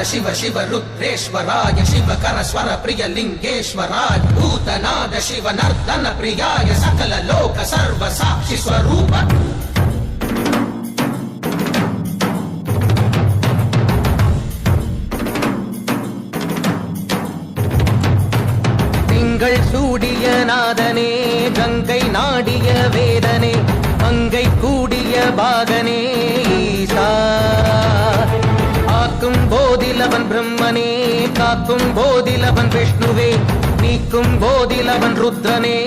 शिव शिव रुद्रेश्वराय शिवकर स्वर प्रिय लिंगेश्वराय भूतनाद शिव नर्दन प्रियाय सकल लोक सर्व साक्षि स्वरूप திங்கள் சூடிய நாதனே கங்கை நாடிய வேதனே மங்கை கூடிய பாகனே ஈசா காக்கும் போதிலவன் பிரம்மனே காக்கும் போதிலவன் விஷ்ணுவே நீக்கும் போதிலவன் ருத்ரனே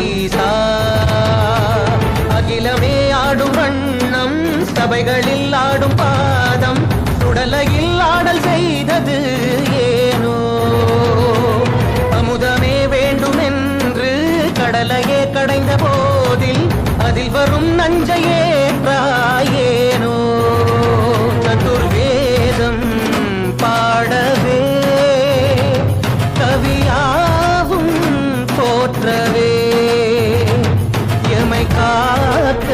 ஈசா அகிலமே ஆடும் வண்ணம் சபைகளில் ஆடும் பாதம் சுடலையில் ஆடல் செய்தது ஏனோ அமுதமே வேண்டுமென்று கடலையே கடைந்த போதில் அதில் வரும் நஞ்சையே ஏனோ சதுர்வேதம் பாடவே கவியாவும் போற்றவே எமை காக்க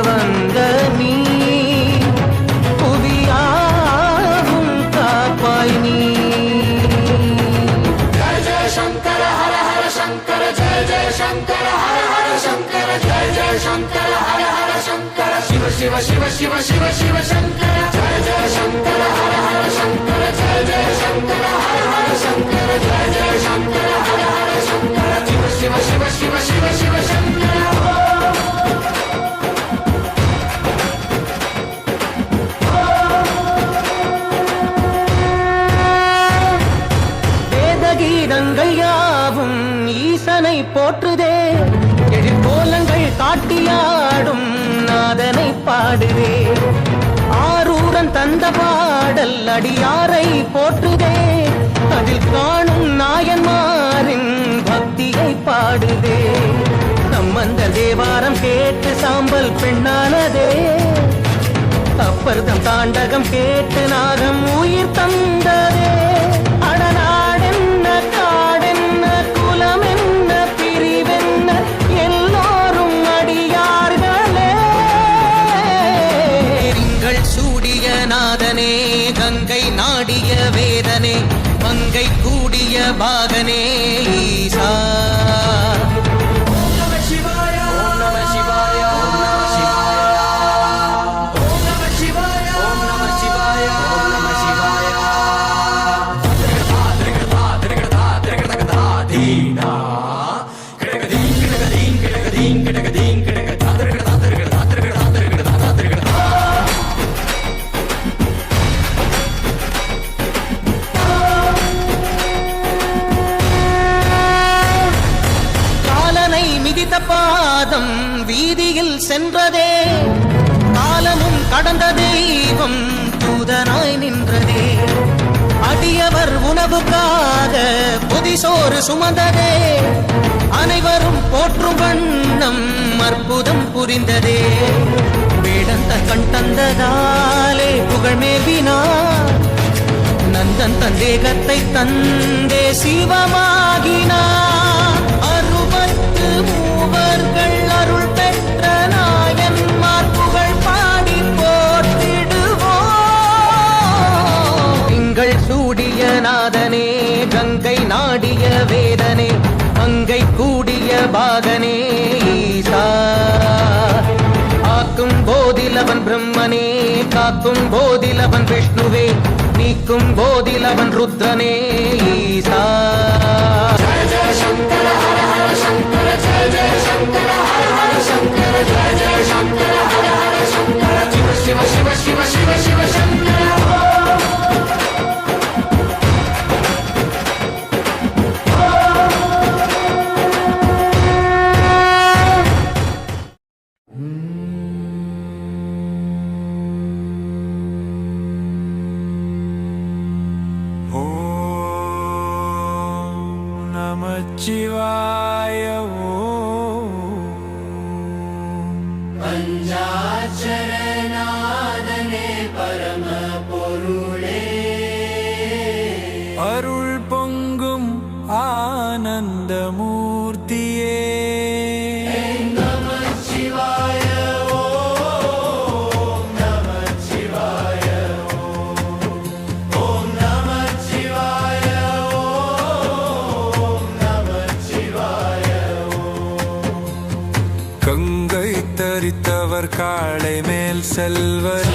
வந்த நீ புவியாவும் காப்பாய் நீ जय जय शंकर हर हर शंकर जय जय शंकर हर हर शंकर जय जय शंकर हर हर शंकर शिव शिव शिव शिव शिव शिव शंकर जय जय शंकर हर हर शंकर जय जय शंकर हर हर शंकर जय जय शंकर हर हर शंकर शिव शिव शिव शिव शिव शिव शंकर வேதகீதங்கள் யாவும் ஈசனை போற்றுதே எழிற்கோலங்கள் காட்டியாடும் நாதனை பாடுதே ஆரூரன் தந்த பாடல் அடியாரை போற்றுதே அதில் காணும் நாயன்மாரின் பக்தியை பாடுதே நம்மந்த தேவாரம் கேட்டு சாம்பல் பெண்ணானதே அப்பர்தம் தாண்டகம் கேட்டு நாகம் உயிர் தந்ததே அடநாடென்ன காடென்ன குலம் என்ன பிரிவென்ன எல்லோரும் அடியார்களே திங்கள் சூடிய நாதனே கங்கை நாடிய வேதனே மங்கை கூடிய பாகனே ஈசா பாதம் வீதியில் சென்றதே காலமும் கடந்த தெய்வம் தூதனாய் நின்றதே அடியவர் உணவுக்காக புதிசோறு சுமந்ததே அனைவரும் போற்றும் வண்ணம் அற்புதம் புரிந்ததே வேடந்த கண் தந்ததாலே புகழ் மேவினார் நந்தன் தந்தேகத்தை தந்தே சிவமாகினார் மூவர்கள் அருள் பெற்ற நாயன்மார் புகழ் பாடி போற்றிடுவோம் திங்கள் சூடிய நாதனே கங்கை நாடிய வேதனே மங்கை கூடிய பாகனே ஈசா ஆக்கும் போதிலவன் பிரம்மனே காக்கும் போதிலவன் விஷ்ணுவே நீக்கும் போதிலவன் ருத்ரனே ஈசா जय जय शंकर हर हर शंकर जय जय शंकर हर हर शंकर जय जय शंकर हर हर शंकर शिव शिव शिव शिव शिव शंकर शिवाय पंचाक्षर அருள் பொங்கும் ஆனந்தமூர்த்தியே நமச்சிவாய ஓம் நமச்சிவாய ஓம் நமச்சிவாய ஓம் நமச்சிவாய கங்கை தரித்தவர் காளை மேல் செல்வர்